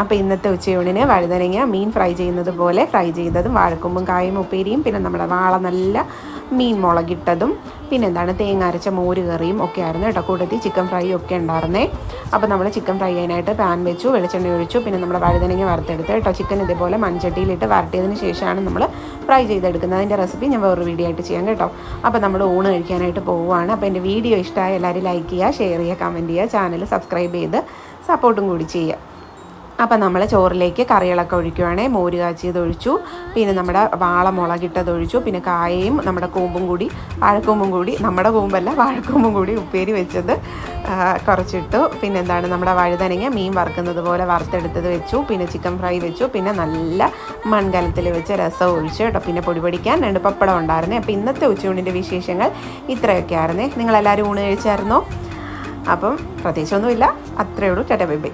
അപ്പോൾ ഇന്നത്തെ ഉച്ചയൂണിന് വഴുതനങ്ങ മീൻ ഫ്രൈ ചെയ്യുന്നത് പോലെ ഫ്രൈ ചെയ്തതും വാഴക്കൊമ്പും കായും ഉപ്പേരിയും പിന്നെ നമ്മുടെ വാള നല്ല മീൻ മുളകിട്ടതും പിന്നെ എന്താണ് തേങ്ങ അരച്ച മോര് കറിയും ഒക്കെ ആയിരുന്നു കേട്ടോ. കൂട്ടത്തിൽ ചിക്കൻ ഫ്രൈ ഒക്കെ ഉണ്ടായിരുന്നേ. അപ്പോൾ നമ്മൾ ചിക്കൻ ഫ്രൈ ചെയ്യാനായിട്ട് പാൻ വെച്ചു, വെളിച്ചെണ്ണ ഒഴിച്ചു, പിന്നെ നമ്മുടെ വഴുതനങ്ങ വറുത്തെടുത്ത് കേട്ടോ. ചിക്കൻ ഇതേപോലെ മൺചട്ടിയിലിട്ട് വരട്ടിയതിന് ശേഷമാണ് നമ്മൾ ഫ്രൈ ചെയ്തെടുക്കുന്നത്. അതിൻ്റെ റെസിപ്പി ഞാൻ വേറൊരു വീഡിയോ ആയിട്ട് ചെയ്യാം കേട്ടോ. അപ്പോൾ നമ്മൾ ഊണ് കഴിക്കാനായിട്ട് പോവുകയാണ്. അപ്പോൾ എൻ്റെ വീഡിയോ ഇഷ്ടമായ എല്ലാവരും ലൈക്ക് ചെയ്യുക, ഷെയർ ചെയ്യുക, കമൻറ്റ് ചെയ്യുക, ചാനൽ സബ്സ്ക്രൈബ് ചെയ്ത് സപ്പോർട്ടും കൂടി ചെയ്യുക. അപ്പം നമ്മൾ ചോറിലേക്ക് കറികളൊക്കെ ഒഴിക്കുവാണേ. മോര് കാച്ചിയത് ഒഴിച്ചു, പിന്നെ നമ്മുടെ വാള മുളകിട്ടത് ഒഴിച്ചു, പിന്നെ കായയും നമ്മുടെ കൂമ്പും കൂടി വാഴക്കൂമ്പും കൂടി, നമ്മുടെ കൂമ്പല്ല വാഴക്കൂമ്പും കൂടി ഉപ്പേരി വെച്ചത് കുറച്ചിട്ടു. പിന്നെ എന്താണ് നമ്മുടെ വഴുതനങ്ങ മീൻ വറുക്കുന്നത് പോലെ വറുത്തെടുത്തത് വെച്ചു, പിന്നെ ചിക്കൻ ഫ്രൈ വെച്ചു, പിന്നെ നല്ല മൺകലത്തിൽ വെച്ച് രസം ഒഴിച്ചു കേട്ടോ. പിന്നെ പൊടി പൊടിക്കാൻ 2 പപ്പടം ഉണ്ടായിരുന്നേ. അപ്പോൾ ഇന്നത്തെ ഉച്ചയൂണിൻ്റെ വിശേഷങ്ങൾ ഇത്രയൊക്കെ ആയിരുന്നേ. നിങ്ങളെല്ലാവരും ഊണ് കഴിച്ചായിരുന്നോ? അപ്പം പ്രത്യേകിച്ചൊന്നുമില്ല, അത്രയേ ഉള്ളൂ. Tata bye bye.